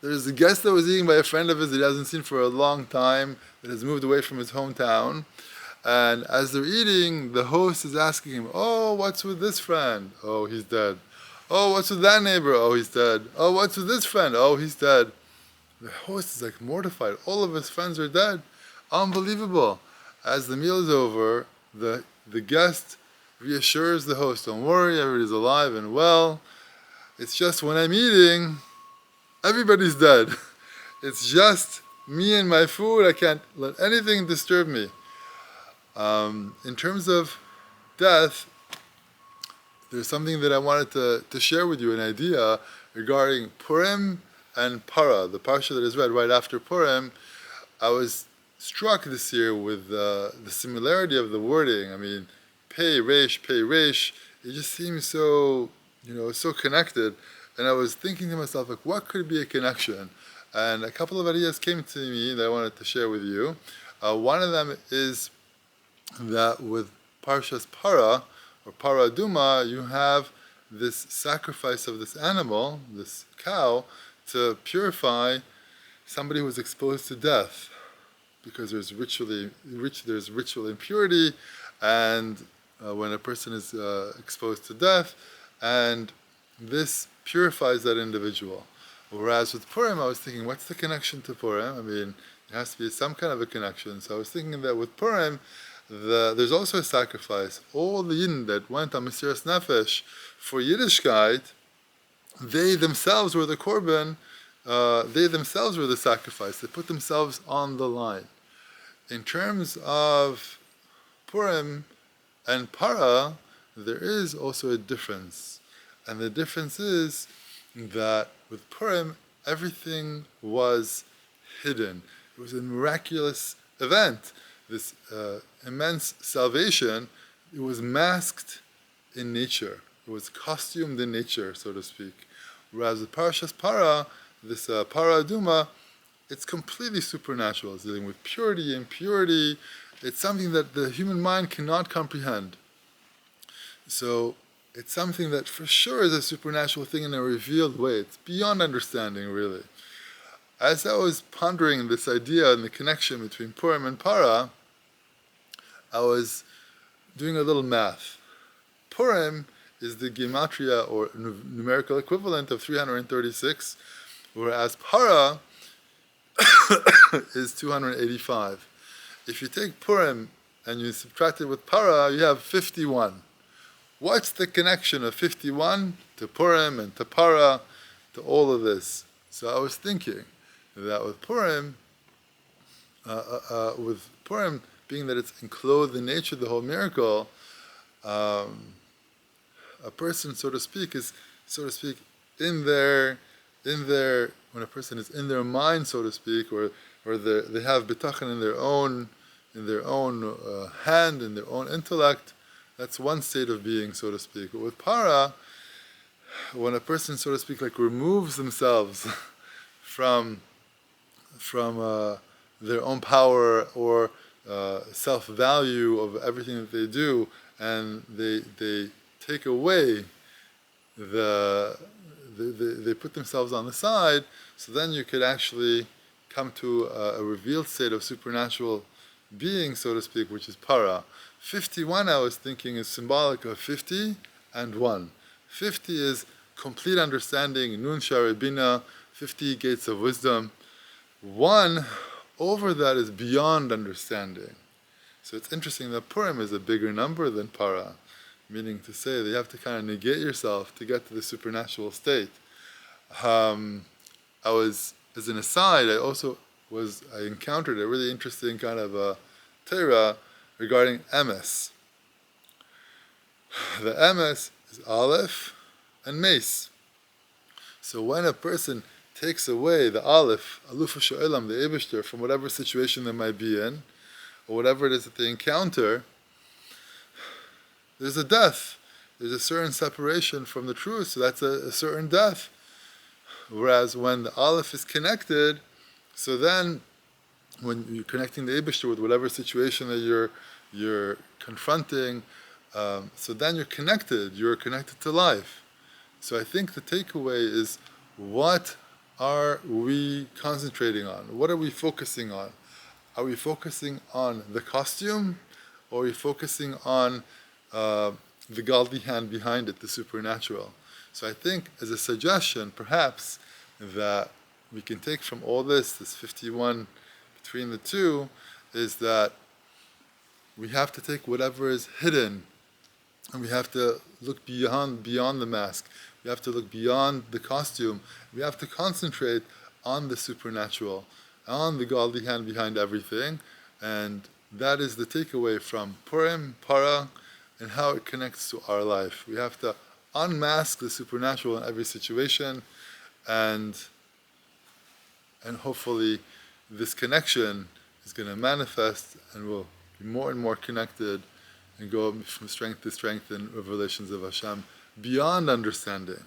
There's a guest that was eating by a friend of his that he hasn't seen for a long time, that has moved away from his hometown. And as they're eating, the host is asking him, "Oh, what's with this friend? Oh, he's dead. Oh, what's with that neighbor? Oh, he's dead. Oh, what's with this friend? Oh, he's dead." The host is like mortified. All of his friends are dead. Unbelievable. As the meal is over, the guest reassures the host, "Don't worry, everybody's alive and well. It's just when I'm eating, everybody's dead. It's just me and my food. I can't let anything disturb me." In terms of death, there's something that I wanted to share with you, an idea regarding Purim and Parah, the parsha that is read right after Purim. I was struck this year with the similarity of the wording. I mean, pei resh, it just seems so, so connected. And I was thinking to myself, like, what could be a connection? And a couple of ideas came to me that I wanted to share with you. One of them is that with Parshas Parah, or Parah Adomah, you have this sacrifice of this animal, this cow, to purify somebody who was exposed to death, because there's ritual impurity, and when a person is exposed to death, and this purifies that individual. Whereas with Purim, I was thinking, what's the connection to Purim? I mean, there has to be some kind of a connection. So I was thinking that with Purim, there's also a sacrifice. All the Yidden that went on Mesiras Nefesh for Yiddishkeit, they themselves were the korban, they themselves were the sacrifice. They put themselves on the line. In terms of Purim and Parah, there is also a difference. And the difference is that with Purim, everything was hidden. It was a miraculous event. This immense salvation, it was masked in nature. It was costumed in nature, so to speak. Whereas with Parashas Parah, this Parah Adomah, it's completely supernatural. It's dealing with purity, impurity. It's something that the human mind cannot comprehend. So it's something that for sure is a supernatural thing in a revealed way. It's beyond understanding, really. As I was pondering this idea and the connection between Purim and Parah, I was doing a little math. Purim is the gematria or numerical equivalent of 336, whereas Parah is 285. If you take Purim and you subtract it with Parah, you have 51. What's the connection of 51 to Purim and to Parah, to all of this? So I was thinking that with Purim being that it's enclosed in nature, the whole miracle, a person, so to speak, is, in their, when a person is in their mind, so to speak, or they have bitachon in their own hand, in their own intellect. That's one state of being, so to speak. But with Parah, when a person, so to speak, like removes themselves from their own power or self-value of everything that they do, and they take away they put themselves on the side, so then you could actually come to a revealed state of supernatural being, so to speak, which is Parah. 51, I was thinking, is symbolic of 50 and 1. 50 is complete understanding, Nun Sha'arei Bina, 50 gates of wisdom. 1 over that is beyond understanding. So it's interesting that Purim is a bigger number than Parah, meaning to say that you have to kind of negate yourself to get to the supernatural state. As an aside, I encountered a really interesting kind of a Torah regarding emes. The emes is Aleph and Mace. So when a person takes away the Aleph, Alufa Sho'elam, the Eibishter, from whatever situation they might be in, or whatever it is that they encounter, there's a death. There's a certain separation from the truth, so that's a certain death. Whereas when the Aleph is connected, so then when you're connecting the Eibishter with whatever situation that you're confronting, so then you're connected to life. So I think the takeaway is what are we concentrating on? What are we focusing on? Are we focusing on the costume, or are we focusing on the godly hand behind it, the supernatural? So I think, as a suggestion, perhaps, that we can take from all this 51 between the two, is that we have to take whatever is hidden, and we have to look beyond the mask. We have to look beyond the costume. We have to concentrate on the supernatural, on the godly hand behind everything. And that is the takeaway from Purim, Parah, and how it connects to our life. We have to unmask the supernatural in every situation, and hopefully this connection is going to manifest, and we'll be more and more connected and go from strength to strength in revelations of Hashem beyond understanding.